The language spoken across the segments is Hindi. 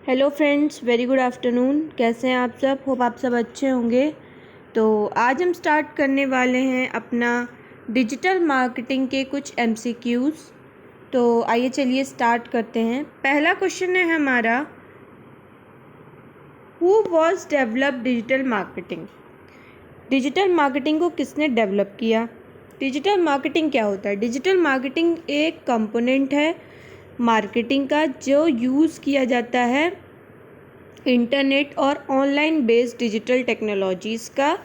Hello friends, very good afternoon. कैसे हैं आप सब? होप आप सब अच्छे होंगे। तो आज हम स्टार्ट करने वाले हैं अपना डिजिटल मार्केटिंग के कुछ एमसीक्यूज़। तो आइए चलिए स्टार्ट करते हैं। पहला क्वेश्चन है हमारा, who was develop digital marketing. Digital marketing को किसने डेवलप किया? डिजिटल मार्केटिंग क्या होता है? डिजिटल मार्केटिंग एक कंपोनेंट है मार्केटिंग का जो यूज़ किया जाता है इंटरनेट और ऑनलाइन बेस्ड डिजिटल टेक्नोलॉजीज़ का,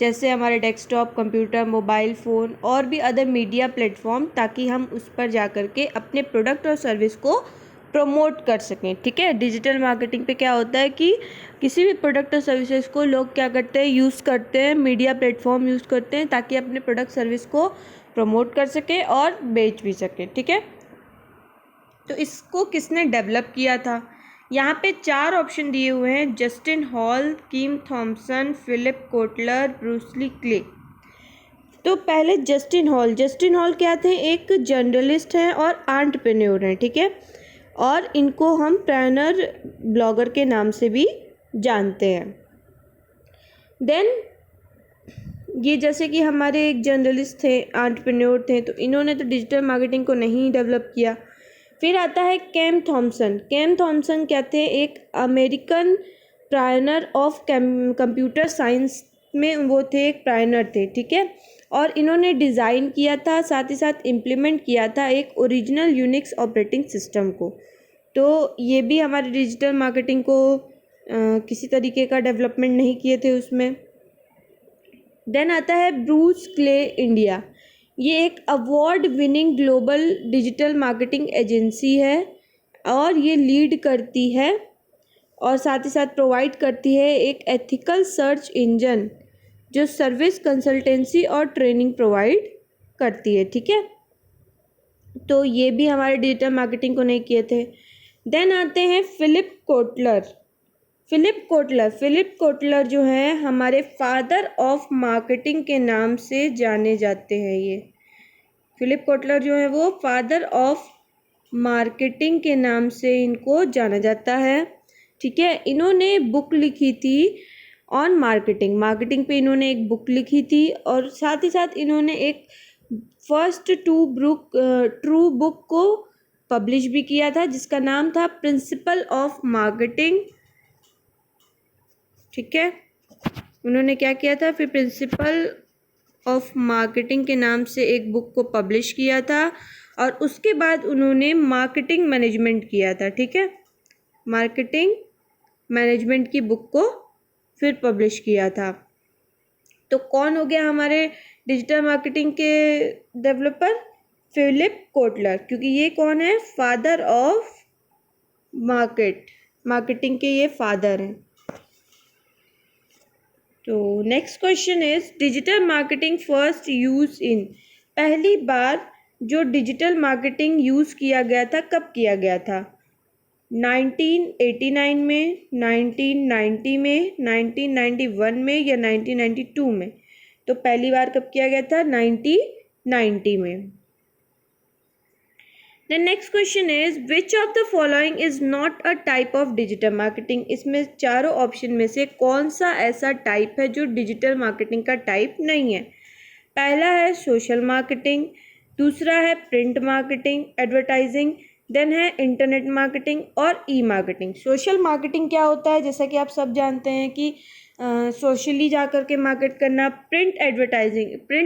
जैसे हमारे डेस्कटॉप, कंप्यूटर, मोबाइल फ़ोन और भी अदर मीडिया प्लेटफॉर्म, ताकि हम उस पर जा कर के अपने प्रोडक्ट और सर्विस को प्रमोट कर सकें। ठीक है, डिजिटल मार्केटिंग पे क्या होता है कि किसी भी प्रोडक्ट और सर्विसेज को लोग क्या करते हैं, यूज़ करते हैं, मीडिया प्लेटफॉर्म यूज़ करते हैं ताकि अपने प्रोडक्ट सर्विस को प्रमोट कर सकें और बेच भी सकें। ठीक है, तो इसको किसने डेवलप किया था? यहाँ पे 4 ऑप्शन दिए हुए हैं: Justin Hall, Kim Thomson, Philip Kotler, Bruce Lee Clay. तो पहले जस्टिन हॉल क्या थे? एक जर्नलिस्ट हैं और एंटरप्रेन्योर हैं। ठीक है, और इनको हम ट्रेनर ब्लॉगर के नाम से भी जानते हैं। देन ये जैसे कि हमारे एक जर्नलिस्ट थे, एंटरप्रेन्योर थे, तो इन्होंने तो डिजिटल मार्केटिंग को नहीं डेवलप किया। फिर आता है केम थॉमसन क्या थे? एक अमेरिकन प्रायनर ऑफ कंप्यूटर साइंस में वो थे, एक प्रायनर थे। ठीक है, और इन्होंने डिज़ाइन किया था, साथ ही साथ इम्प्लीमेंट किया था एक ओरिजिनल यूनिक्स ऑपरेटिंग सिस्टम को। तो ये भी हमारे डिजिटल मार्केटिंग को किसी तरीके का डेवलपमेंट नहीं किए थे उसमें। देन आता है ब्रूस क्ले इंडिया। ये एक award winning global digital marketing agency है और ये लीड करती है और साथ ही साथ प्रोवाइड करती है एक एथिकल सर्च इंजन जो सर्विस, कंसल्टेंसी और ट्रेनिंग प्रोवाइड करती है। ठीक है, तो ये भी हमारे डिजिटल मार्केटिंग को नहीं किए थे। देन आते हैं फिलिप कोटलर जो है हमारे फादर ऑफ मार्केटिंग के नाम से जाने जाते हैं। ये फिलिप कोटलर जो है वो फादर ऑफ मार्केटिंग के नाम से इनको जाना जाता है। ठीक है, इन्होंने बुक लिखी थी ऑन मार्केटिंग पे इन्होंने एक बुक लिखी थी और साथ ही साथ इन्होंने एक फर्स्ट ट्रू बुक को पब्लिश भी किया था जिसका नाम था प्रिंसिपल ऑफ मार्केटिंग। ठीक है, उन्होंने क्या किया था? फिर प्रिंसिपल ऑफ मार्केटिंग के नाम से एक बुक को पब्लिश किया था और उसके बाद उन्होंने मार्केटिंग मैनेजमेंट किया था। ठीक है, मार्केटिंग मैनेजमेंट की बुक को फिर पब्लिश किया था। तो कौन हो गया हमारे डिजिटल मार्केटिंग के डेवलपर? फिलिप कोटलर, क्योंकि ये कौन है? फादर ऑफ मार्केटिंग के ये फादर हैं। तो next question is digital marketing first use in. पहली बार जो डिजिटल मार्केटिंग यूज़ किया गया था कब किया गया था? 1989 में, 1990 में, 1991 में या 1992 में? तो पहली बार कब किया गया था? 1990 में। The next question is which of the following is not a type of digital marketing? इसमें चारों ऑप्शन में से कौन सा ऐसा टाइप है जो डिजिटल मार्केटिंग का टाइप नहीं है? पहला है सोशल मार्केटिंग, दूसरा है प्रिंट मार्केटिंग एडवर्टाइजिंग, देन है इंटरनेट मार्केटिंग और ई मार्केटिंग। सोशल मार्केटिंग क्या होता है? जैसा कि आप सब जानते हैं कि सोशली जा कर के मार्केट करना। प्रिंट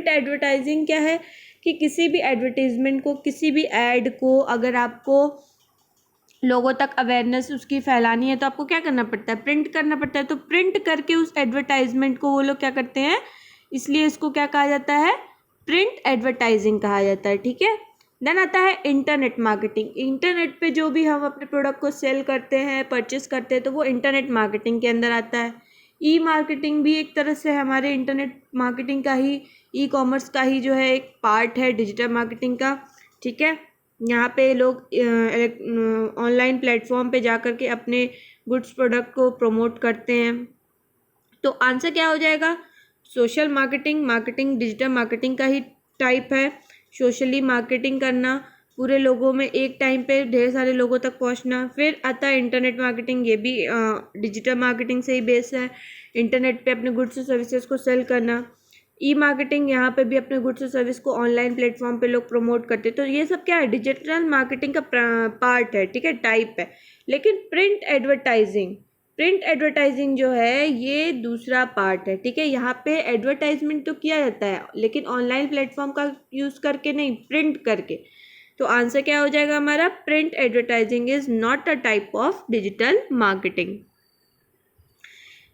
एडवर्टाइजिंग क्या है कि किसी भी एडवर्टीज़मेंट को, किसी भी ऐड को अगर आपको लोगों तक अवेयरनेस उसकी फैलानी है तो आपको क्या करना पड़ता है? प्रिंट करना पड़ता है। तो प्रिंट करके उस एडवर्टाइजमेंट को वो लोग क्या करते हैं, इसलिए इसको क्या कहा जाता है? प्रिंट एडवर्टाइजिंग कहा जाता है। ठीक है, देन आता है इंटरनेट मार्केटिंग। इंटरनेट पे जो भी हम अपने प्रोडक्ट को सेल करते हैं, परचेस करते हैं, तो वो इंटरनेट मार्केटिंग के अंदर आता है। ई मार्केटिंग भी एक तरह से हमारे इंटरनेट मार्केटिंग का ही, ई कॉमर्स का ही जो है एक पार्ट है डिजिटल मार्केटिंग का। ठीक है, यहाँ पे लोग ऑनलाइन प्लेटफॉर्म पे जा कर के अपने गुड्स प्रोडक्ट को प्रमोट करते हैं। तो आंसर क्या हो जाएगा? सोशल मार्केटिंग डिजिटल मार्केटिंग का ही टाइप है। सोशली मार्केटिंग करना पूरे लोगों में एक टाइम पे ढेर सारे लोगों तक पहुंचना। फिर आता है इंटरनेट मार्केटिंग, ये भी डिजिटल मार्केटिंग से ही बेस है। इंटरनेट पे अपने गुड्स और सर्विसेज को सेल करना। ई मार्केटिंग, यहाँ पे भी अपने गुड्स और सर्विस को ऑनलाइन प्लेटफॉर्म पे लोग प्रमोट करते हैं। तो ये सब क्या है, डिजिटल मार्केटिंग का पार्ट है, ठीक है, टाइप है। लेकिन प्रिंट एडवर्टाइजिंग जो है ये दूसरा पार्ट है, ठीक है। यहाँ पे एडवर्टाइजमेंट तो किया जाता है लेकिन ऑनलाइन प्लेटफॉर्म का यूज़ करके नहीं, प्रिंट करके। तो आंसर क्या हो जाएगा हमारा, print advertising is not a type of digital marketing.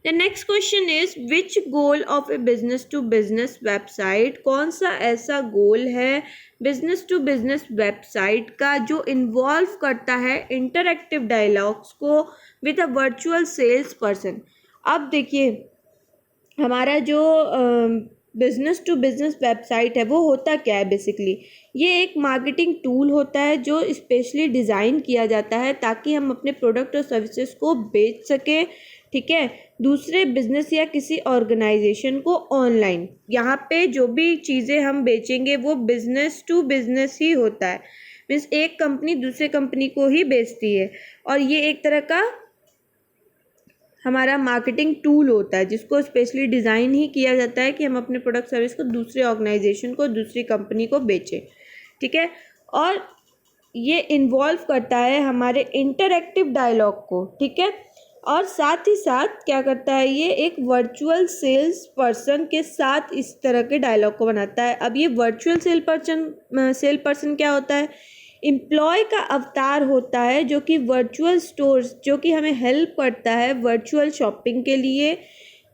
The next question is which goal of a business to business website, कौन सा ऐसा गोल है बिजनेस टू बिजनेस वेबसाइट का जो इन्वॉल्व करता है इंटरैक्टिव डायलॉग्स को with a virtual sales person. अब देखिए हमारा जो बिजनेस टू बिजनेस वेबसाइट है वो होता क्या है, बेसिकली ये एक मार्केटिंग टूल होता है जो स्पेशली डिज़ाइन किया जाता है ताकि हम अपने प्रोडक्ट और सर्विसेज को बेच सकें, ठीक है, दूसरे बिजनेस या किसी ऑर्गेनाइजेशन को ऑनलाइन। यहाँ पे जो भी चीज़ें हम बेचेंगे वो बिजनेस टू बिजनेस ही होता है, मीन्स एक कंपनी दूसरे कंपनी को ही बेचती है। और ये एक तरह का हमारा मार्केटिंग टूल होता है जिसको स्पेशली डिज़ाइन ही किया जाता है कि हम अपने प्रोडक्ट सर्विस को दूसरे ऑर्गेनाइजेशन को, दूसरी कंपनी को बेचें, ठीक है। और ये इन्वॉल्व करता है हमारे इंटरैक्टिव डायलॉग को, ठीक है। और साथ ही साथ क्या करता है, ये एक वर्चुअल सेल्स पर्सन के साथ इस तरह के डायलॉग को बनाता है। अब ये वर्चुअल सेल पर्सन क्या होता है, एम्प्लॉय का अवतार होता है जो कि वर्चुअल स्टोर्स, जो कि हमें हेल्प करता है वर्चुअल शॉपिंग के लिए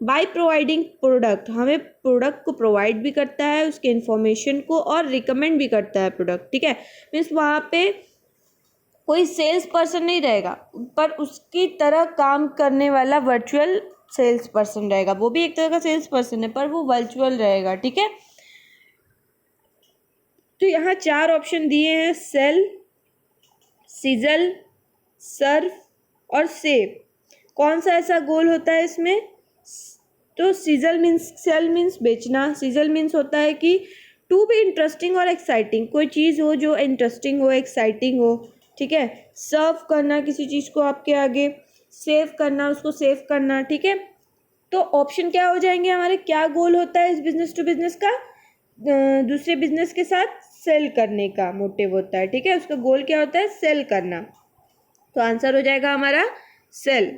बाय प्रोवाइडिंग प्रोडक्ट, हमें प्रोडक्ट को प्रोवाइड भी करता है, उसके इन्फॉर्मेशन को, और रिकमेंड भी करता है प्रोडक्ट, ठीक है। मीन्स वहाँ पे कोई सेल्स पर्सन नहीं रहेगा पर उसकी तरह काम करने वाला वर्चुअल सेल्स पर्सन रहेगा, वो भी एक तरह का सेल्स पर्सन है पर वो वर्चुअल रहेगा, ठीक है। तो यहाँ 4 ऑप्शन दिए हैं, सेल, सिजल, सर्व और सेव। कौन सा ऐसा गोल होता है इसमें, तो सिजल मीन्स, सेल मीन्स बेचना, सिजल मीन्स होता है कि टू बी इंटरेस्टिंग और एक्साइटिंग, कोई चीज़ हो जो इंटरेस्टिंग हो, एक्साइटिंग हो, ठीक है। सर्व करना किसी चीज़ को आपके आगे, सेव करना, उसको सेव करना, ठीक है। तो ऑप्शन क्या हो जाएंगे हमारे, क्या गोल होता है इस बिजनेस टू बिजनेस का, दूसरे बिजनेस के साथ सेल करने का मोटिव होता है, ठीक है। उसका गोल क्या होता है, सेल करना। तो आंसर हो जाएगा हमारा sale.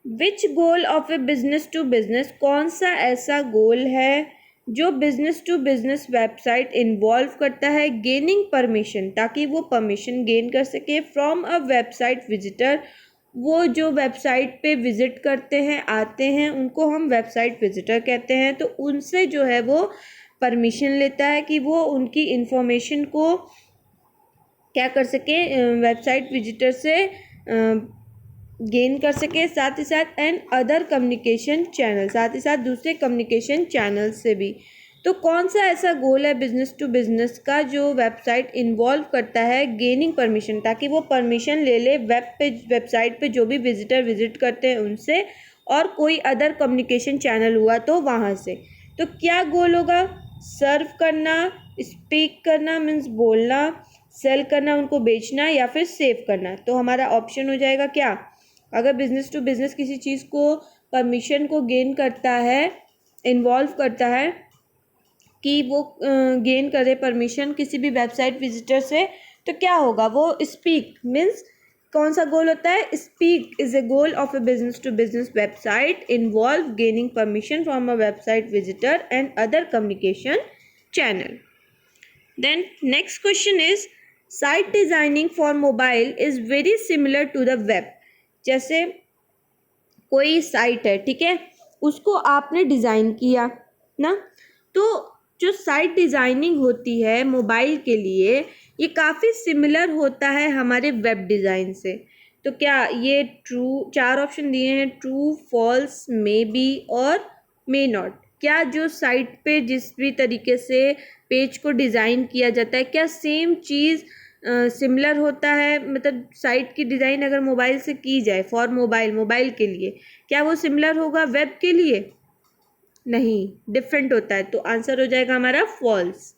Which goal of a business to business, कौन सा ऐसा गोल है जो business to business website involve करता है गेनिंग परमिशन, ताकि वो परमिशन गेन कर सके फ्रॉम अ वेबसाइट विजिटर, वो जो वेबसाइट पे विजिट करते हैं, आते हैं, उनको हम वेबसाइट विजिटर कहते हैं। तो उनसे जो है वो परमिशन लेता है कि वो उनकी इंफॉर्मेशन को क्या कर सके, वेबसाइट विजिटर से गेन कर सके, साथ ही साथ एंड अदर कम्युनिकेशन चैनल, साथ ही साथ दूसरे कम्युनिकेशन चैनल से भी। तो कौन सा ऐसा गोल है बिजनेस टू बिजनेस का जो वेबसाइट इन्वॉल्व करता है गेनिंग परमिशन, ताकि वो परमिशन ले ले वेबसाइट पे जो भी विजिटर विजिट करते हैं उनसे, और कोई अदर कम्युनिकेशन चैनल हुआ तो वहाँ से। तो क्या गोल होगा, सर्व करना, स्पीक करना मीन्स बोलना, सेल करना उनको बेचना, या फिर सेव करना। तो हमारा ऑप्शन हो जाएगा क्या, अगर बिजनेस टू बिजनेस किसी चीज़ को परमिशन को गेन करता है, इन्वॉल्व करता है कि वो गेन करे परमिशन किसी भी वेबसाइट विजिटर से, तो क्या होगा, वो स्पीक मीन्स कौन सा गोल होता है, speak is a goal of a business to business website involve gaining permission from a website visitor and other communication channel. Then next question is site designing for mobile is very similar to the web. जैसे कोई साइट है, ठीक है, उसको आपने डिज़ाइन किया ना, तो जो साइट डिज़ाइनिंग होती है मोबाइल के लिए ये काफ़ी सिमिलर होता है हमारे वेब डिज़ाइन से। तो क्या ये ट्रू, 4 ऑप्शन दिए हैं, ट्रू, फॉल्स, मे बी और मे नॉट। क्या जो साइट पे जिस भी तरीके से पेज को डिज़ाइन किया जाता है, क्या सेम चीज़ सिमिलर होता है, मतलब साइट की डिज़ाइन अगर मोबाइल से की जाए फॉर मोबाइल के लिए, क्या वो सिमिलर होगा वेब के लिए, नहीं, डिफरेंट होता है। तो आंसर हो जाएगा हमारा false.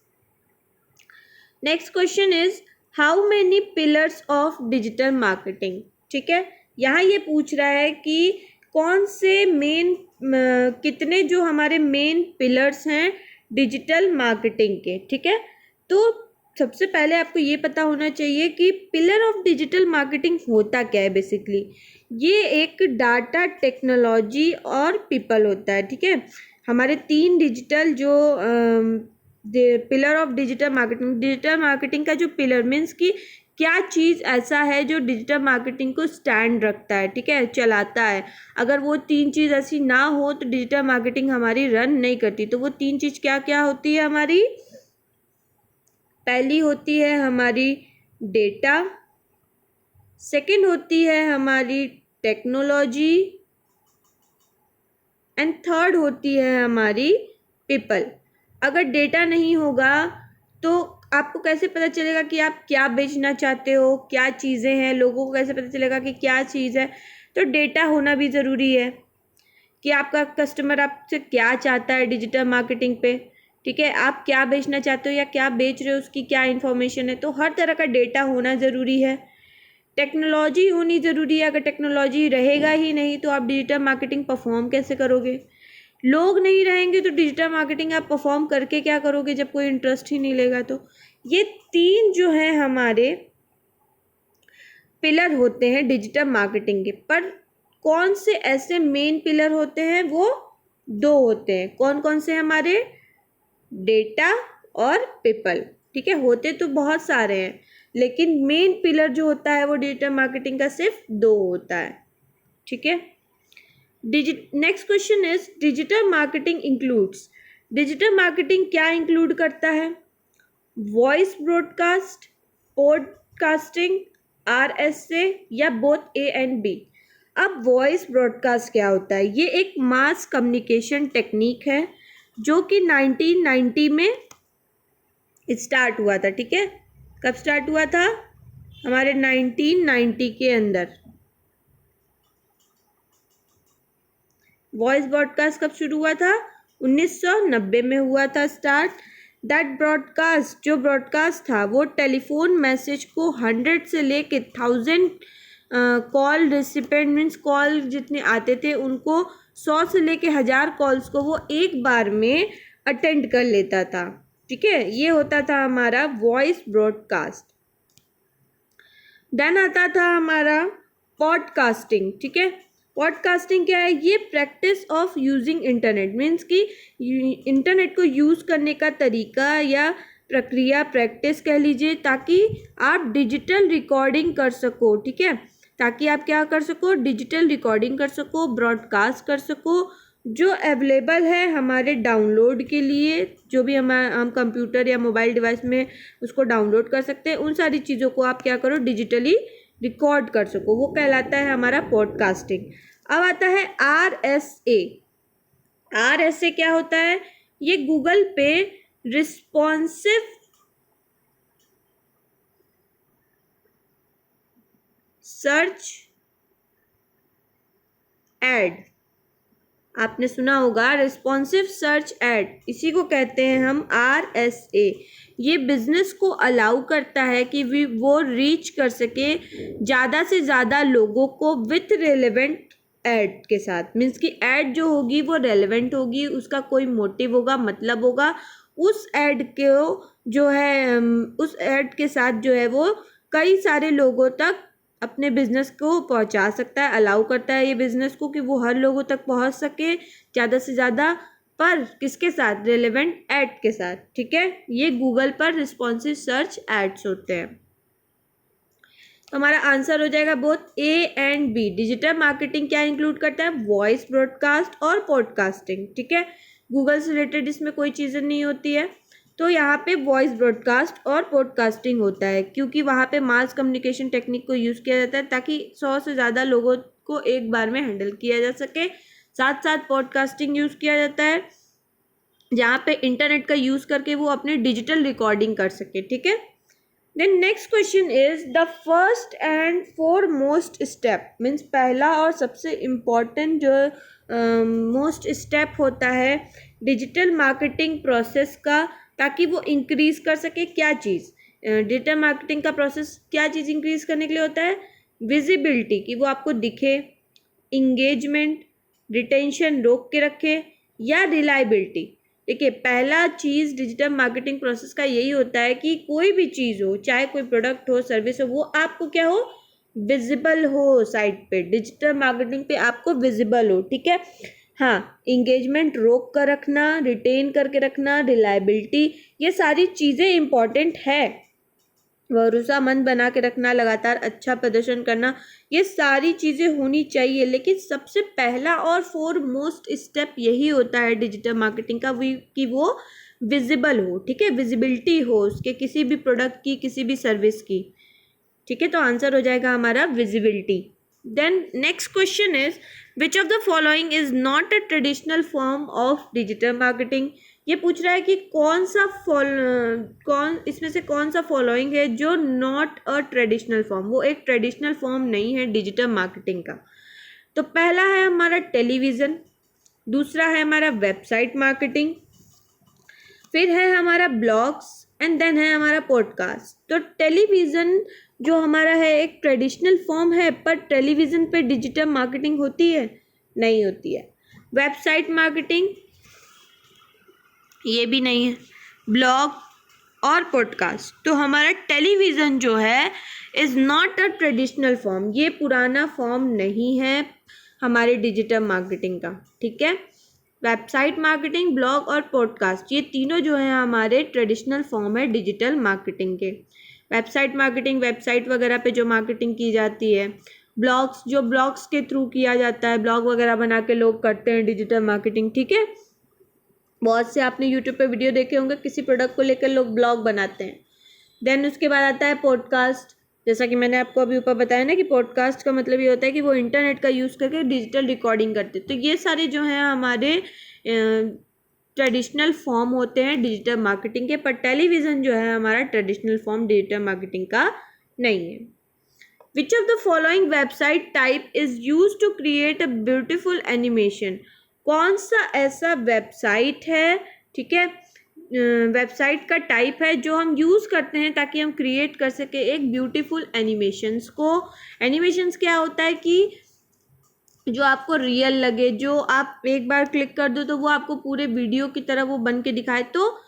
Next question is how many pillars of digital marketing. ठीक है, यहाँ ये पूछ रहा है कि कौन से मेन कितने जो हमारे मेन पिलर्स हैं डिजिटल मार्केटिंग के। ठीक है, तो सबसे पहले आपको ये पता होना चाहिए कि पिलर ऑफ डिजिटल मार्केटिंग होता क्या है। बेसिकली ये एक डाटा, टेक्नोलॉजी और पीपल होता है। ठीक है, हमारे तीन डिजिटल जो पिलर ऑफ डिजिटल मार्केटिंग का जो पिलर मीन्स कि क्या चीज़ ऐसा है जो डिजिटल मार्केटिंग को स्टैंड रखता है, ठीक है, चलाता है। अगर वो तीन चीज़ ऐसी ना हो तो डिजिटल मार्केटिंग हमारी रन नहीं करती। तो वो तीन चीज़ क्या क्या होती है हमारी? पहली होती है हमारी डेटा, सेकंड होती है हमारी टेक्नोलॉजी एंड थर्ड होती है हमारी पीपल। अगर डेटा नहीं होगा तो आपको कैसे पता चलेगा कि आप क्या बेचना चाहते हो, क्या चीज़ें हैं, लोगों को कैसे पता चलेगा कि क्या चीज़ है? तो डेटा होना भी ज़रूरी है कि आपका कस्टमर आपसे क्या चाहता है डिजिटल मार्केटिंग पे। ठीक है, आप क्या बेचना चाहते हो या क्या बेच रहे हो, उसकी क्या इन्फॉर्मेशन है, तो हर तरह का डेटा होना ज़रूरी है। टेक्नोलॉजी होनी ज़रूरी है। अगर टेक्नोलॉजी रहेगा ही नहीं तो आप डिजिटल मार्केटिंग परफॉर्म कैसे करोगे? लोग नहीं रहेंगे तो डिजिटल मार्केटिंग आप परफॉर्म करके क्या करोगे जब कोई इंटरेस्ट ही नहीं लेगा? तो ये तीन जो है हमारे पिलर होते हैं डिजिटल मार्केटिंग के। पर कौन से ऐसे मेन पिलर होते हैं? वो दो होते हैं। कौन कौन से? हमारे डेटा और पीपल। ठीक है, होते तो बहुत सारे हैं लेकिन मेन पिलर जो होता है वो डिजिटल मार्केटिंग का सिर्फ दो होता है। ठीक है, next question is digital marketing includes. Digital marketing क्या इंक्लूड करता है? वॉइस ब्रॉडकास्ट, पॉडकास्टिंग, RSA या बोथ A एंड B। अब वॉइस ब्रॉडकास्ट क्या होता है? ये एक मास कम्युनिकेशन टेक्निक है जो कि 1990 में स्टार्ट हुआ था। ठीक है, कब स्टार्ट हुआ था? हमारे 1990 के अंदर। वॉइस ब्रॉडकास्ट कब शुरू हुआ था? 1990 में हुआ था स्टार्ट। दैट ब्रॉडकास्ट, जो ब्रॉडकास्ट था वो टेलीफोन मैसेज को 100 से लेके 1000 कॉल रिसिपेंट मीन्स कॉल जितने आते थे उनको 100 से लेके 1000 कॉल्स को वो एक बार में अटेंड कर लेता था। ठीक है, ये होता था हमारा वॉइस ब्रॉडकास्ट। देन आता था हमारा पॉडकास्टिंग। ठीक है, पॉडकास्टिंग क्या है? ये practice of using internet means कि इंटरनेट को यूज़ करने का तरीका या प्रक्रिया, प्रैक्टिस कह लीजिए, ताकि आप डिजिटल रिकॉर्डिंग कर सको। ठीक है, ताकि आप क्या कर सको? डिजिटल रिकॉर्डिंग कर सको, ब्रॉडकास्ट कर सको, जो अवेलेबल है हमारे डाउनलोड के लिए, जो भी हम कंप्यूटर या मोबाइल डिवाइस में उसको डाउनलोड कर सकते हैं। उन सारी चीज़ों को आप क्या करो? डिजिटली रिकॉर्ड कर सको, वो कहलाता है हमारा पॉडकास्टिंग। अब आता है RSA। RSA क्या होता है? ये गूगल पे रिस्पॉन्सिव सर्च एड। आपने सुना होगा रिस्पॉन्सिव सर्च एड, इसी को कहते हैं हम RSA। ये बिजनेस को अलाउ करता है कि वो रीच कर सके ज़्यादा से ज़्यादा लोगों को विथ रेलेवेंट ऐड के साथ। मीन्स कि ऐड जो होगी वो रेलेवेंट होगी, उसका कोई मोटिव होगा, मतलब होगा। उस ऐड को जो है उस ऐड के साथ जो है वो कई सारे लोगों तक अपने बिजनेस को पहुंचा सकता है, अलाउ करता है ये बिजनेस को कि वो हर लोगों तक पहुंच सके ज़्यादा से ज़्यादा, पर किसके साथ? रेलेवेंट ऐड के साथ। ठीक है, ये गूगल पर रिस्पॉन्सिव सर्च एड्स होते हैं। तो हमारा आंसर हो जाएगा both A and B। Digital marketing क्या इंक्लूड करता है? वॉइस ब्रॉडकास्ट और पॉडकास्टिंग। ठीक है, गूगल से रिलेटेड इसमें कोई चीज़ नहीं होती है। तो यहाँ पे वॉइस ब्रॉडकास्ट और पॉडकास्टिंग होता है क्योंकि वहाँ पे मास कम्युनिकेशन टेक्निक को यूज़ किया जाता है ताकि 100 से ज़्यादा लोगों को एक बार में हैंडल किया जा सके। साथ साथ पॉडकास्टिंग यूज़ किया जाता है जहाँ पे इंटरनेट का यूज़ करके वो अपनी डिजिटल रिकॉर्डिंग कर सके। ठीक है, then next question is the first and foremost step means पहला और सबसे इम्पॉर्टेंट जो मोस्ट स्टेप होता है डिजिटल मार्केटिंग प्रोसेस का, ताकि वो इंक्रीज कर सके क्या चीज़? डिजिटल मार्केटिंग का प्रोसेस क्या चीज़ इंक्रीज करने के लिए होता है? विजिबिलिटी, कि वो आपको दिखे, इंगेजमेंट, रिटेंशन रोक के रखे, या रिलायबिलिटी। देखिए, पहला चीज़ डिजिटल मार्केटिंग प्रोसेस का यही होता है कि कोई भी चीज़ हो, चाहे कोई प्रोडक्ट हो, सर्विस हो, वो आपको क्या हो? विजिबल हो साइट पे। डिजिटल मार्केटिंग पे आपको विजिबल हो, ठीक है। हाँ, इंगेजमेंट रोक कर रखना, रिटेन करके रखना, रिलायबिलिटी, ये सारी चीज़ें इंपॉर्टेंट है। भरोसामंद बना के रखना, लगातार अच्छा प्रदर्शन करना, ये सारी चीज़ें होनी चाहिए। लेकिन सबसे पहला और फोरमोस्ट स्टेप यही होता है डिजिटल मार्केटिंग का कि वो विजिबल हो, ठीक है, विजिबिलिटी हो उसके किसी भी प्रोडक्ट की, किसी भी सर्विस की, ठीक है। तो आंसर हो जाएगा हमारा visibility. Then next question is which of the following is not a traditional form of digital marketing. ये पूछ रहा है कि कौन इसमें से कौन सा फॉलोइंग है जो नॉट अ ट्रेडिशनल फॉर्म, वो एक ट्रेडिशनल फॉर्म नहीं है डिजिटल मार्केटिंग का। तो पहला है हमारा टेलीविज़न, दूसरा है हमारा वेबसाइट मार्केटिंग, फिर है हमारा ब्लॉग्स, एंड देन है हमारा पॉडकास्ट। तो टेलीविज़न जो हमारा है एक ट्रेडिशनल फॉर्म है, पर टेलीविज़न पे डिजिटल मार्केटिंग होती है? नहीं होती है। वेबसाइट मार्केटिंग, ये भी नहीं है। ब्लॉग और पॉडकास्ट, तो हमारा टेलीविज़न जो है is not a traditional form, ये पुराना फॉर्म नहीं है हमारे डिजिटल मार्केटिंग का, ठीक है। वेबसाइट मार्केटिंग, ब्लॉग और पॉडकास्ट, ये तीनों जो है हमारे ट्रेडिशनल फॉर्म है डिजिटल मार्केटिंग के। वेबसाइट मार्केटिंग, वेबसाइट वगैरह पे जो मार्केटिंग की जाती है। ब्लॉग्स, जो ब्लॉग्स के थ्रू किया जाता है, ब्लॉग वगैरह बना के लोग करते हैं डिजिटल मार्केटिंग, ठीक है। बहुत से आपने यूट्यूब पे वीडियो देखे होंगे, किसी प्रोडक्ट को लेकर लोग ब्लॉग बनाते हैं। देन उसके बाद आता है पॉडकास्ट, जैसा कि मैंने आपको अभी ऊपर बताया ना कि पॉडकास्ट का मतलब ये होता है कि वो इंटरनेट का यूज़ करके डिजिटल रिकॉर्डिंग करते हैं। तो ये सारे जो हैं हमारे ट्रेडिशनल फॉर्म होते हैं डिजिटल मार्केटिंग के, पर टेलीविज़न जो है हमारा ट्रेडिशनल फॉर्म डिजिटल मार्केटिंग का नहीं है। Which of the following website type is use to create a beautiful animation. कौन सा ऐसा वेबसाइट है, ठीक है, वेबसाइट का टाइप है जो हम यूज़ करते हैं ताकि हम क्रिएट कर सके एक ब्यूटीफुल एनिमेशंस को। एनिमेशंस क्या होता है कि जो आपको रियल लगे, जो आप एक बार क्लिक कर दो तो वो आपको पूरे वीडियो की तरह वो बन के दिखाए, तो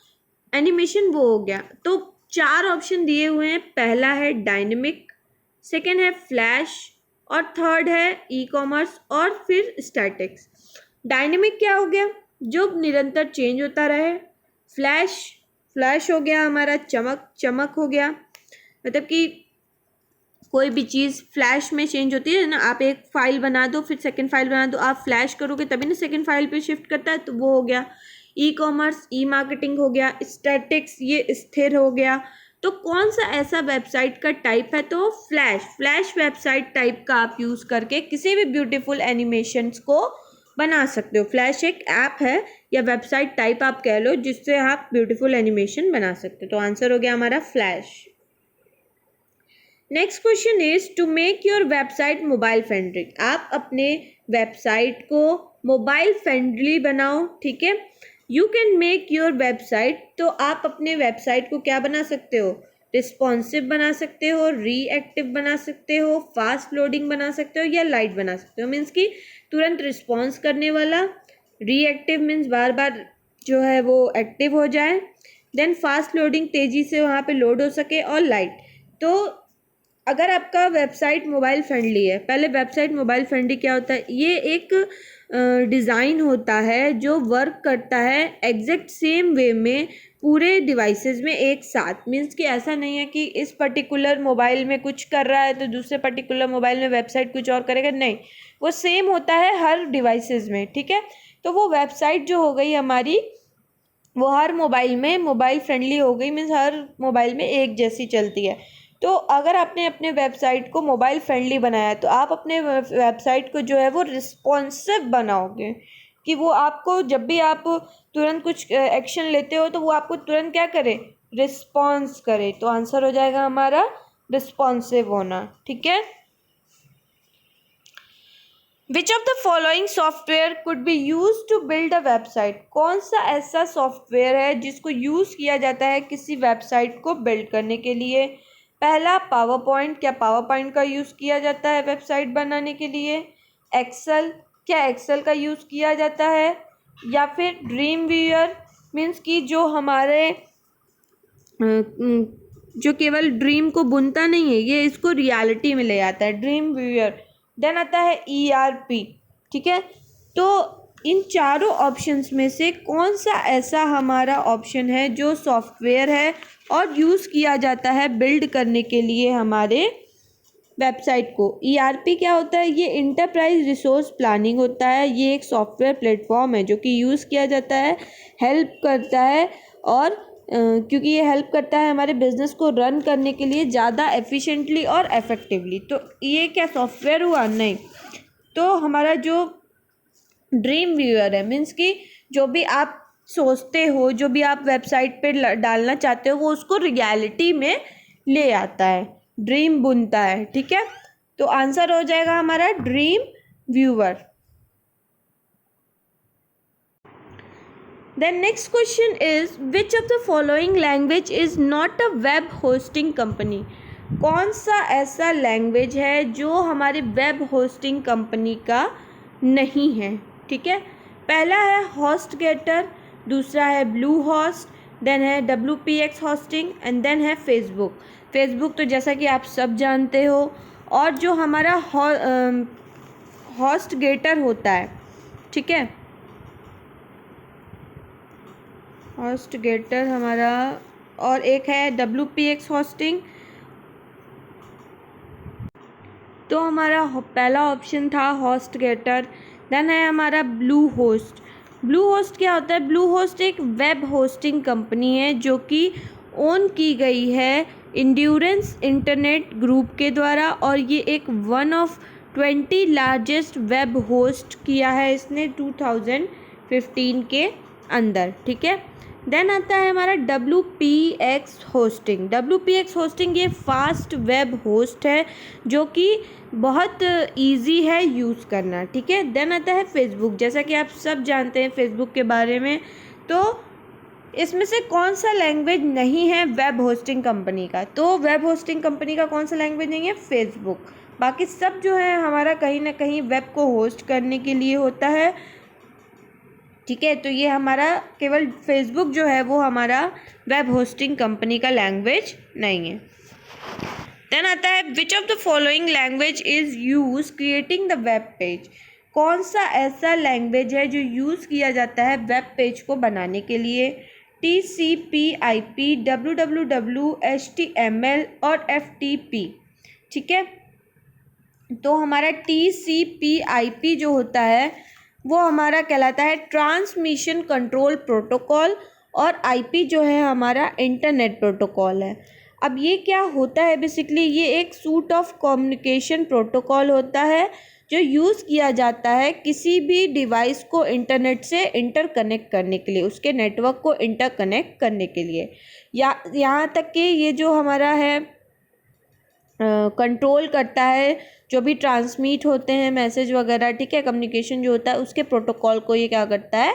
एनिमेशन वो हो गया। तो 4 ऑप्शन दिए हुए हैं, पहला है डायनेमिक, सेकेंड है फ्लैश, और थर्ड है ई कॉमर्स, और फिर स्टैटिक्स। डायनेमिक क्या हो गया? जो निरंतर चेंज होता रहे। फ्लैश हो गया हमारा चमक हो गया, मतलब कि कोई भी चीज़ फ्लैश में चेंज होती है ना, आप एक फाइल बना दो फिर सेकंड फाइल बना दो, आप फ्लैश करोगे तभी ना सेकंड फाइल पे शिफ्ट करता है, तो वो हो गया। ई कॉमर्स, ई मार्केटिंग हो गया। स्टैटिक्स, ये स्थिर हो गया। तो कौन सा ऐसा वेबसाइट का टाइप है? तो फ्लैश वेबसाइट टाइप का आप यूज़ करके किसी भी ब्यूटीफुल एनिमेशंस को बना सकते हो। फ्लैश एक ऐप है या वेबसाइट टाइप आप कह लो जिससे आप ब्यूटीफुल एनिमेशन बना सकते हो। तो आंसर हो गया हमारा flash. Next question is to make your website mobile friendly. आप अपने वेबसाइट को मोबाइल फ्रेंडली बनाओ, ठीक है। You can make your website, तो आप अपने वेबसाइट को क्या बना सकते हो? रिस्पॉन्सिव बना सकते हो, रीएक्टिव बना सकते हो, फास्ट लोडिंग बना सकते हो, या लाइट बना सकते हो। मीन्स कि तुरंत रिस्पॉन्स करने वाला। रीएक्टिव मीन्स बार बार जो है वो एक्टिव हो जाए। देन फास्ट लोडिंग, तेज़ी से वहाँ पे लोड हो सके, और लाइट। तो अगर आपका वेबसाइट मोबाइल फ्रेंडली है, पहले वेबसाइट मोबाइल फ्रेंडली क्या होता है? ये एक डिज़ाइन होता है जो वर्क करता है एग्जैक्ट सेम वे में पूरे डिवाइसेस में एक साथ। मीन्स कि ऐसा नहीं है कि इस पर्टिकुलर मोबाइल में कुछ कर रहा है तो दूसरे पर्टिकुलर मोबाइल में वेबसाइट कुछ और करेगा, नहीं, वो सेम होता है हर डिवाइसेस में, ठीक है। तो वो वेबसाइट जो हो गई हमारी, वो हर मोबाइल में मोबाइल फ्रेंडली हो गई, मीन्स हर मोबाइल में एक जैसी चलती है। तो अगर आपने अपने वेबसाइट को मोबाइल फ्रेंडली बनाया तो आप अपने वेबसाइट को जो है वो रिस्पॉन्सिव बनाओगे, कि वो आपको जब भी आप तुरंत कुछ एक्शन लेते हो तो वो आपको तुरंत क्या करे? रिस्पॉन्स करे। तो आंसर हो जाएगा हमारा रिस्पॉन्सिव होना, ठीक है। Which of the following software could be use to build a website. कौन सा ऐसा सॉफ्टवेयर है जिसको यूज़ किया जाता है किसी वेबसाइट को बिल्ड करने के लिए। पहला पावर पॉइंट, क्या पावर पॉइंट का यूज़ किया जाता है वेबसाइट बनाने के लिए। एक्सेल, क्या एक्सेल का यूज़ किया जाता है। या फिर ड्रीम व्यूअर, मीन्स कि जो हमारे जो केवल ड्रीम को बुनता नहीं है, ये इसको रियलिटी में ले आता है, ड्रीम व्यूअर। देन आता है ERP, ठीक है। तो इन चारों ऑप्शंस में से कौन सा ऐसा हमारा ऑप्शन है जो सॉफ्टवेयर है और यूज़ किया जाता है बिल्ड करने के लिए हमारे वेबसाइट को। ERP क्या होता है, ये इंटरप्राइज रिसोर्स प्लानिंग होता है। ये एक सॉफ्टवेयर प्लेटफॉर्म है जो कि यूज़ किया जाता है, हेल्प करता है, और क्योंकि ये हेल्प करता है हमारे बिजनेस को रन करने के लिए ज़्यादा एफिशिएंटली और इफेक्टिवली। तो ये क्या सॉफ्टवेयर हुआ, नहीं। तो हमारा जो ड्रीम व्यूअर है, मीन्स कि जो भी आप सोचते हो, जो भी आप वेबसाइट पे डालना चाहते हो, वो उसको रियलिटी में ले आता है, ड्रीम बुनता है, ठीक है। तो आंसर हो जाएगा हमारा dream viewer. Then next question is which of the following language is not a web hosting company। कौन सा ऐसा लैंग्वेज है जो हमारे वेब होस्टिंग कंपनी का नहीं है, ठीक है। पहला है हॉस्टगेटर, दूसरा है ब्लू होस्ट, देन है WPX होस्टिंग, एंड देन है फेसबुक तो जैसा कि आप सब जानते हो। और जो हमारा हॉस्टगेटर होता है, ठीक है, हॉस्टगेटर हमारा, और एक है WPX होस्टिंग। तो हमारा पहला ऑप्शन था हॉस्टगेटर। देन है हमारा ब्लू होस्ट। ब्लू होस्ट क्या होता है, ब्लू होस्ट एक वेब होस्टिंग कंपनी है जो कि ओन की गई है इंड्योरेंस इंटरनेट ग्रुप के द्वारा, और ये एक 1 ऑफ 20 लार्जेस्ट वेब होस्ट किया है इसने 2015 के अंदर, ठीक है। देन आता है हमारा WPX होस्टिंग। WPX होस्टिंग ये फास्ट वेब होस्ट है जो कि बहुत इजी है यूज़ करना, ठीक है। देन आता है फेसबुक, जैसा कि आप सब जानते हैं फेसबुक के बारे में। तो इसमें से कौन सा लैंग्वेज नहीं है वेब होस्टिंग कंपनी का, तो वेब होस्टिंग कंपनी का कौन सा लैंग्वेज नहीं है, फेसबुक। बाकी सब जो है हमारा कहीं ना कहीं वेब को होस्ट करने के लिए होता है, ठीक है। तो ये हमारा केवल फेसबुक जो है वो हमारा वेब होस्टिंग कंपनी का लैंग्वेज नहीं है। देन आता है which of the following language is use creating the web page. कौन सा ऐसा लैंग्वेज है जो यूज़ किया जाता है वेब पेज को बनाने के लिए। TCP/IP, WWW, HTML और FTP, ठीक है। तो हमारा TCP/IP जो होता है वो हमारा कहलाता है ट्रांसमिशन कंट्रोल प्रोटोकॉल, और IP जो है हमारा इंटरनेट प्रोटोकॉल है। अब ये क्या होता है, बेसिकली ये एक सूट ऑफ कम्युनिकेशन प्रोटोकॉल होता है जो यूज़ किया जाता है किसी भी डिवाइस को इंटरनेट से इंटरकनेक्ट करने के लिए, उसके नेटवर्क को इंटरकनेक्ट करने के लिए, या यहाँ तक कि ये जो हमारा है कंट्रोल करता है जो भी ट्रांसमिट होते हैं मैसेज वगैरह, ठीक है, कम्युनिकेशन जो होता है उसके प्रोटोकॉल को ये क्या करता है,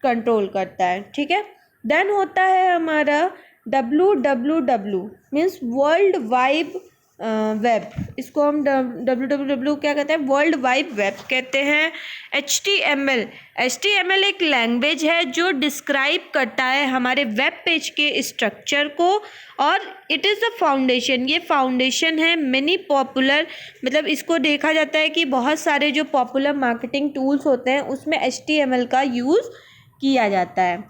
कंट्रोल करता है, ठीक है। देन होता है हमारा WWW, means world wide web, इसको हम WWW क्या कहते हैं, वर्ल्ड वाइड वेब कहते हैं। HTML एक लैंग्वेज है जो डिस्क्राइब करता है हमारे वेब पेज के स्ट्रक्चर को, और इट इज़ द फाउंडेशन, ये फाउंडेशन है मेनी पॉपुलर, मतलब इसको देखा जाता है कि बहुत सारे जो पॉपुलर मार्केटिंग टूल्स होते हैं उसमें HTML का यूज़ किया जाता है।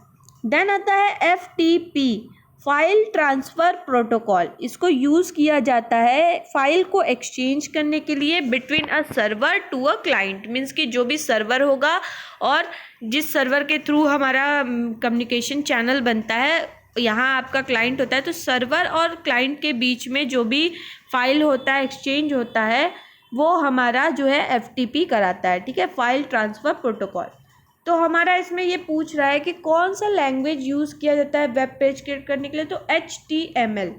देन आता है FTP, फाइल ट्रांसफ़र प्रोटोकॉल। इसको यूज़ किया जाता है फाइल को एक्सचेंज करने के लिए between a server to a client, means कि जो भी सर्वर होगा और जिस सर्वर के थ्रू हमारा कम्युनिकेशन चैनल बनता है, यहाँ आपका क्लाइंट होता है, तो सर्वर और क्लाइंट के बीच में जो भी फाइल होता है, एक्सचेंज होता है, वो हमारा जो है FTP कराता है, ठीक है, फाइल ट्रांसफ़र प्रोटोकॉल। तो हमारा इसमें ये पूछ रहा है कि कौन सा लैंग्वेज यूज़ किया जाता है वेब पेज क्रिएट करने के लिए, तो HTML।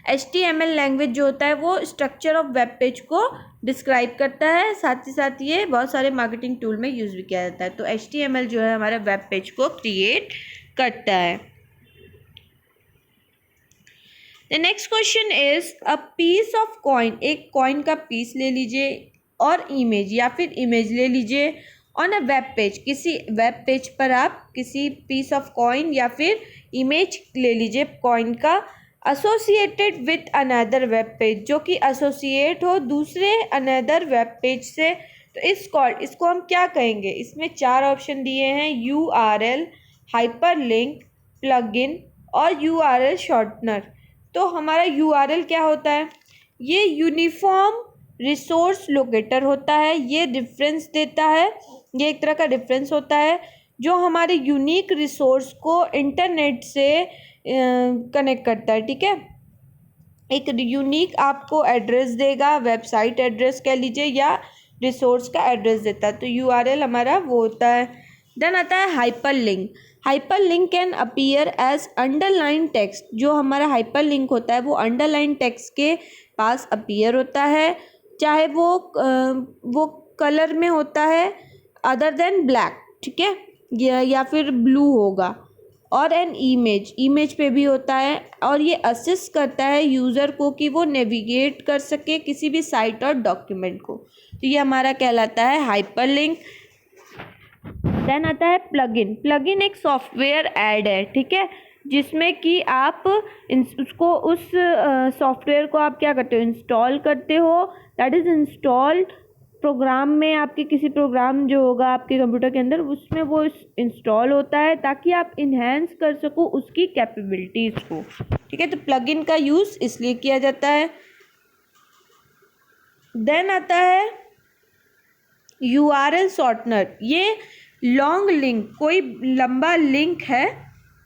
HTML लैंग्वेज जो होता है वो स्ट्रक्चर ऑफ वेब पेज को डिस्क्राइब करता है, साथ ही साथ ये बहुत सारे मार्केटिंग टूल में यूज़ भी किया जाता है। तो HTML जो है हमारे वेब पेज को क्रिएट करता है। The next question is a piece of coin, एक कॉइन का पीस ले लीजिए और इमेज या फिर इमेज ले लीजिए ऑन अ वेब पेज, किसी वेब पेज पर आप किसी पीस ऑफ कॉइन या फिर इमेज ले लीजिए कॉइन का, associated with another web page, जो कि एसोसिएट हो दूसरे अनदर वेब पेज से। तो इसको हम क्या कहेंगे? इसमें 4 ऑप्शन दिए हैं, URL, हाइपरलिंक, प्लगइन और URL शॉर्टनर। तो हमारा URL क्या होता है? ये यूनिफॉर्म रिसोर्स लोकेटर होता है, ये रेफरेंस देता है, ये एक तरह का रेफरेंस होता है जो हमारे यूनिक रिसोर्स को इंटरनेट से कनेक्ट करता है। ठीक है, एक यूनिक आपको एड्रेस देगा, वेबसाइट एड्रेस कह लीजिए या रिसोर्स का एड्रेस देता है, तो URL हमारा वो होता है। देन आता है hyperlink. Hyperlink can appear as underline text, जो हमारा हाइपरलिंक होता है वो अंडरलाइन टेक्स्ट के पास अपीयर होता है, चाहे वो कलर में होता है अदर देन ब्लैक, ठीक है, या फिर ब्लू होगा, और एन इमेज पे भी होता है, और ये असिस्ट करता है यूज़र को कि वो नेविगेट कर सके किसी भी साइट और डॉक्यूमेंट को। तो ये हमारा कहलाता है हाइपरलिंक। देन आता है प्लगइन। प्लगइन एक सॉफ्टवेयर ऐड है, ठीक है, जिसमें कि आप उस सॉफ्टवेयर को आप क्या करते हो? इंस्टॉल करते हो। दैट इज़ इंस्टॉल प्रोग्राम में, आपके किसी प्रोग्राम जो होगा आपके कंप्यूटर के अंदर, उसमें वो इंस्टॉल होता है ताकि आप इन्हेंस कर सको उसकी कैपेबिलिटीज़ को। ठीक है, तो प्लगइन का यूज़ इसलिए किया जाता है। देन आता है URL शॉर्टनर। ये लॉन्ग लिंक, कोई लंबा लिंक है,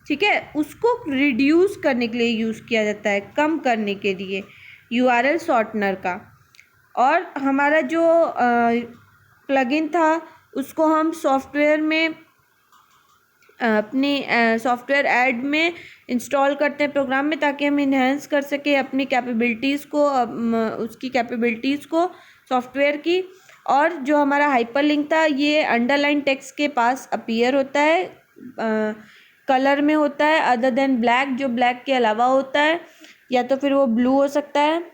ठीक है, उसको रिड्यूस करने के लिए यूज़ किया जाता है, कम करने के लिए URL शॉर्टनर का। और हमारा जो प्लगइन था उसको हम सॉफ्टवेयर में अपनी सॉफ्टवेयर ऐड में इंस्टॉल करते हैं प्रोग्राम में, ताकि हम इन्हेंस कर सके अपनी कैपेबिलिटीज़ को, उसकी कैपेबिलिटीज़ को सॉफ्टवेयर की। और जो हमारा हाइपरलिंक था ये अंडरलाइन टेक्स्ट के पास अपीयर होता है, कलर में होता है अदर देन ब्लैक, जो ब्लैक के अलावा होता है, या तो फिर वो ब्लू हो सकता है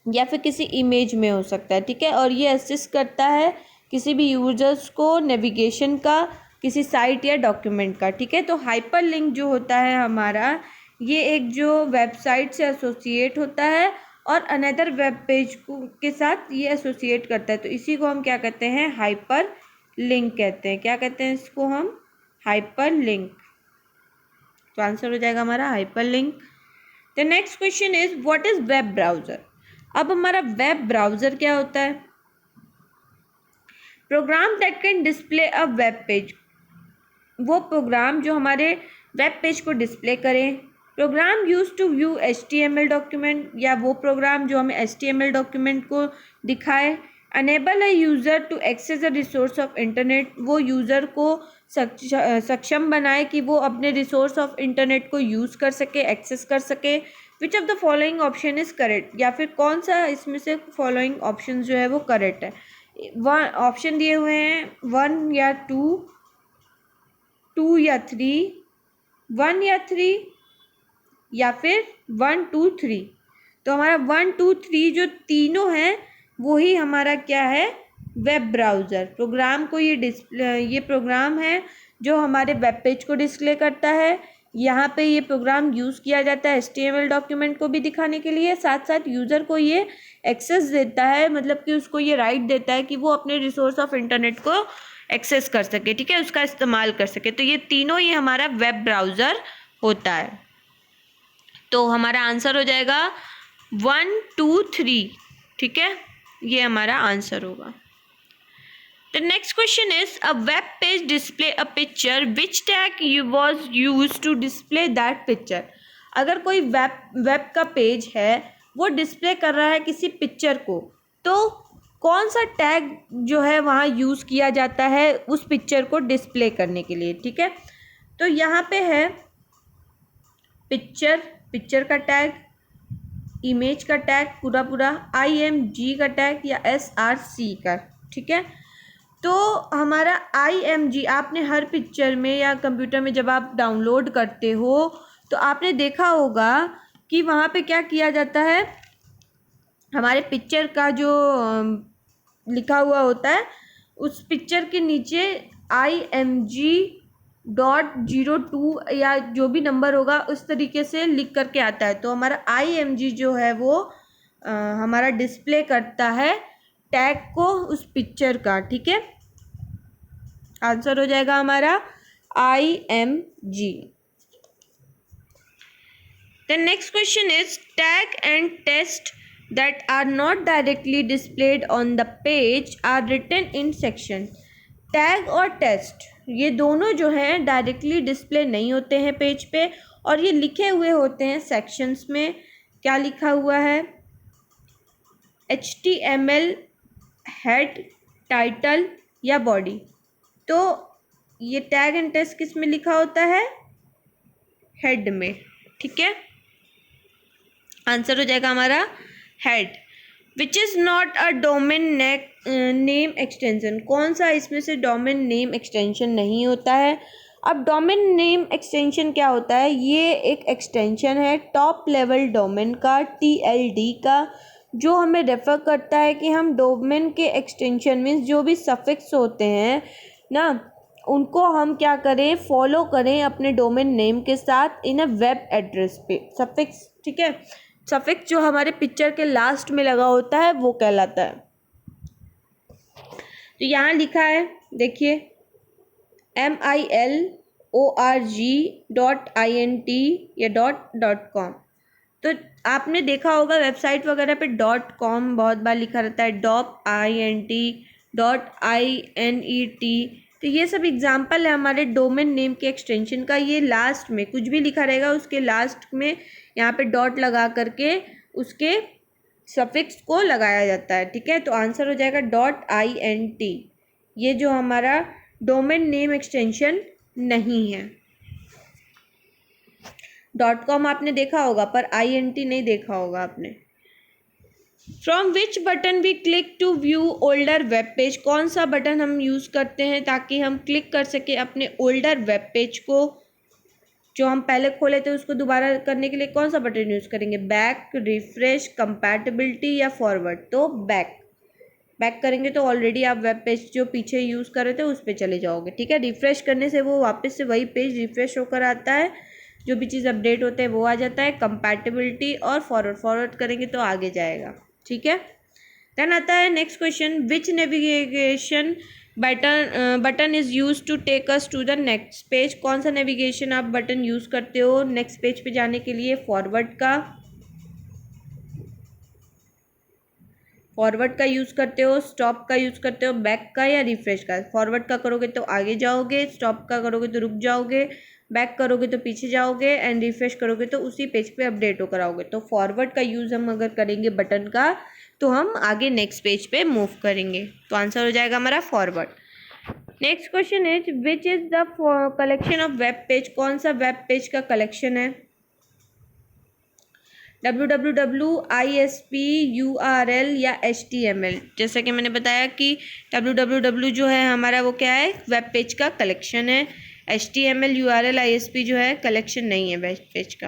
या फिर किसी इमेज में हो सकता है। ठीक है, और ये असिस्ट करता है किसी भी यूजर्स को नेविगेशन का, किसी साइट या डॉक्यूमेंट का। ठीक है, तो हाइपरलिंक जो होता है हमारा, ये एक जो वेबसाइट से एसोसिएट होता है और अनदर वेब पेज के साथ ये एसोसिएट करता है, तो इसी को हम क्या कहते हैं? हाइपर लिंक कहते हैं। क्या कहते हैं इसको हम? Hyper link. तो आंसर हो जाएगा हमारा hyper link. The next question is what is web browser. अब हमारा वेब ब्राउज़र क्या होता है? Program that can display a web page, वो प्रोग्राम जो हमारे वेब पेज को डिस्प्ले करें। Program use to view HTML document, या वो प्रोग्राम जो हमें HTML डॉक्यूमेंट को दिखाए। Enable a user to access a resource of internet, वो यूज़र को सक्षम बनाए कि वो अपने रिसोर्स ऑफ इंटरनेट को यूज़ कर सके, एक्सेस कर सके। विच of the following option is correct, या फिर कौन सा इसमें से फॉलोइंग ऑप्शन जो है वो करेक्ट है? ऑप्शन दिए हुए हैं 1 या 2, 2 या 3, 1 या 3, या फिर 1 2 3। तो हमारा 1 2 3 जो तीनों हैं वही हमारा क्या है? Web browser. प्रोग्राम को ये प्रोग्राम है जो हमारे वेब पेज को डिस्प्ले करता है। यहाँ पे ये प्रोग्राम यूज़ किया जाता है HTML डॉक्यूमेंट को भी दिखाने के लिए, साथ साथ यूज़र को ये एक्सेस देता है, मतलब कि उसको ये राइट देता है कि वो अपने रिसोर्स ऑफ इंटरनेट को एक्सेस कर सके, ठीक है, उसका इस्तेमाल कर सके। तो ये तीनों ही हमारा वेब ब्राउज़र होता है। तो हमारा आंसर हो जाएगा 1 2 3, ठीक है, ये हमारा आंसर होगा। The next question is a web page display a picture, which tag was used to display that picture। अगर कोई वेब का पेज है वो डिस्प्ले कर रहा है किसी पिक्चर को, तो कौन सा टैग जो है वहाँ यूज़ किया जाता है उस पिक्चर को डिस्प्ले करने के लिए? ठीक है, तो यहाँ पे है पिक्चर का टैग, इमेज का टैग पूरा पूरा, IMG का टैग या SRC का, ठीक है। तो हमारा IMG आपने हर पिक्चर में या कंप्यूटर में जब आप डाउनलोड करते हो तो आपने देखा होगा कि वहाँ पे क्या किया जाता है, हमारे पिक्चर का जो लिखा हुआ होता है उस पिक्चर के नीचे IMG.02 या जो भी नंबर होगा उस तरीके से लिख करके आता है। तो हमारा IMG जो है वो हमारा डिस्प्ले करता है टैग को उस पिक्चर का, ठीक है। आंसर हो जाएगा हमारा IMG। The next question is tag and test that are not directly displayed on the page are written in section। Tag और टेस्ट ये दोनों जो हैं डायरेक्टली डिस्प्ले नहीं होते हैं पेज पे और ये लिखे हुए होते हैं सेक्शंस में। क्या लिखा हुआ है, HTML हेड, टाइटल या बॉडी। तो ये टैग एंड टेस्ट किस में लिखा होता है, हेड में, ठीक है। आंसर हो जाएगा हमारा head. Which is not a domain name extension. कौन सा इसमें से डोमेन नेम एक्सटेंशन नहीं होता है। अब डोमेन नेम एक्सटेंशन क्या होता है, ये एक एक्सटेंशन है टॉप लेवल डोमेन का, TLD का, जो हमें रेफ़र करता है कि हम डोमेन के एक्सटेंशन मीन्स जो भी सफिक्स होते हैं ना उनको हम क्या करें, फॉलो करें अपने डोमेन नेम के साथ इन अ वेब एड्रेस पे। सफिक्स, ठीक है, सफिक्स जो हमारे पिक्चर के लास्ट में लगा होता है वो कहलाता है। तो यहाँ लिखा है देखिए MILORG.INT या .com। तो आपने देखा होगा वेबसाइट वगैरह पे .com बहुत बार लिखा रहता है, .INT. तो ये सब एग्जाम्पल है हमारे डोमेन नेम के एक्सटेंशन का। ये लास्ट में कुछ भी लिखा रहेगा उसके लास्ट में यहाँ पे डॉट लगा करके उसके सफिक्स को लगाया जाता है, ठीक है। तो आंसर हो जाएगा .INT। ये जो हमारा डोमेन नेम एक्सटेंशन नहीं है। .com आपने देखा होगा पर INT नहीं देखा होगा आपने। From which button we click to view older web page. कौन सा बटन हम यूज़ करते हैं ताकि हम क्लिक कर सके अपने ओल्डर वेब पेज को, जो हम पहले खोले थे उसको दोबारा करने के लिए कौन सा बटन यूज़ करेंगे, बैक, रिफ्रेश, कंपैटिबिलिटी या फॉरवर्ड। तो बैक करेंगे तो ऑलरेडी आप वेब पेज जो पीछे यूज़ कर रहे थे उस पर चले जाओगे, ठीक है। रिफ्रेश करने से वो वापस से वही पेज रिफ्रेश होकर आता है, जो भी चीज़ अपडेट होते हैं वो आ जाता है। कंपैटिबिलिटी और फॉरवर्ड करेंगे तो आगे जाएगा, ठीक है। देन आता है next question, which navigation button is use to take us to the next page. कौन सा नेविगेशन आप बटन यूज़ करते हो नेक्स्ट पेज पे जाने के लिए, फॉरवर्ड का यूज़ करते हो, स्टॉप का यूज़ करते हो, बैक का या रिफ्रेश का। फॉरवर्ड का करोगे तो आगे जाओगे, स्टॉप का करोगे तो रुक जाओगे, बैक करोगे तो पीछे जाओगे एंड रिफ्रेश करोगे तो उसी पेज पे अपडेट होकर आओगे। तो फॉरवर्ड का यूज़ हम अगर करेंगे बटन का तो हम आगे नेक्स्ट पेज पे मूव करेंगे। तो आंसर हो जाएगा हमारा forward. Next question is which is the collection of web page. कौन सा वेब पेज का कलेक्शन है, www, ISP, URL या HTML। जैसा कि मैंने बताया कि www जो है हमारा वो क्या है, वेब पेज का कलेक्शन है। HTML, URL, ISP जो है कलेक्शन नहीं है वेब पेज का।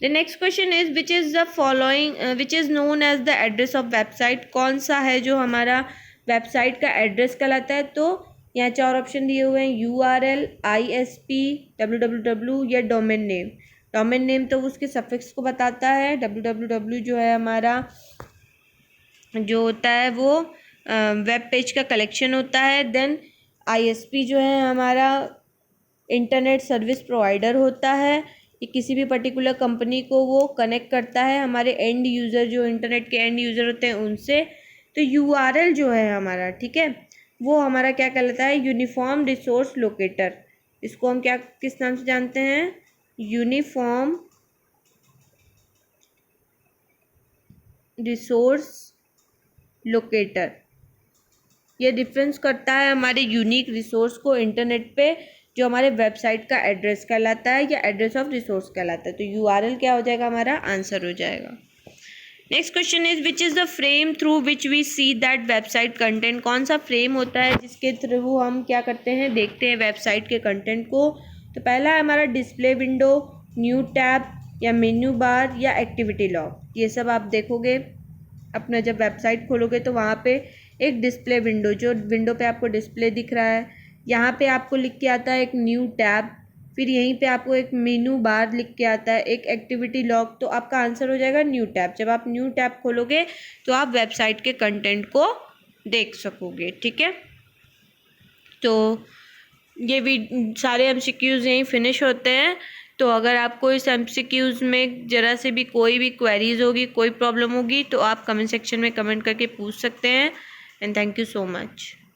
The next question is which is the following which is known as the address of website. कौन सा है जो हमारा वेबसाइट का एड्रेस कहलाता है। तो यहाँ 4 ऑप्शन दिए हुए हैं, URL, ISP, www या डोमेन नेम। डोमेन नेम तो उसके सफिक्स को बताता है, www जो है हमारा जो होता है वो वेब पेज का कलेक्शन होता है। देन ISP जो है हमारा इंटरनेट सर्विस प्रोवाइडर होता है, ये किसी भी पर्टिकुलर कंपनी को वो कनेक्ट करता है हमारे एंड यूज़र, जो इंटरनेट के एंड यूज़र होते हैं उनसे। तो URL जो है हमारा, ठीक है, वो हमारा क्या कहलाता है, यूनिफॉर्म रिसोर्स लोकेटर। इसको हम क्या किस नाम से जानते हैं, यूनिफॉर्म रिसोर्स लोकेटर। ये डिफरेंस करता है हमारे यूनिक रिसोर्स को इंटरनेट पे, जो हमारे वेबसाइट का एड्रेस कहलाता है या एड्रेस ऑफ रिसोर्स कहलाता है। तो URL क्या हो जाएगा हमारा, आंसर हो जाएगा। Next question is which is the frame through which we see that website content. कौन सा फ्रेम होता है जिसके थ्रू हम क्या करते हैं, देखते हैं वेबसाइट के कंटेंट को। तो पहला है हमारा डिस्प्ले विंडो, न्यू टैब या मेन्यू बार या एक्टिविटी लॉग। ये सब आप देखोगे अपना जब वेबसाइट खोलोगे तो वहाँ पे एक डिस्प्ले विंडो, जो विंडो पे आपको डिस्प्ले दिख रहा है, यहाँ पे आपको लिख के आता है एक न्यू टैब, फिर यहीं पे आपको एक मेनू बार लिख के आता है, एक एक्टिविटी लॉग। तो आपका आंसर हो जाएगा न्यू टैब। जब आप न्यू टैब खोलोगे तो आप वेबसाइट के कंटेंट को देख सकोगे। ठीक है, तो ये भी सारे MCQs यहीं फिनिश होते हैं। तो अगर आपको इस MCQs में ज़रा से भी कोई भी क्वेरीज होगी, कोई प्रॉब्लम होगी, तो आप कमेंट सेक्शन में कमेंट करके पूछ सकते हैं। And thank you so much.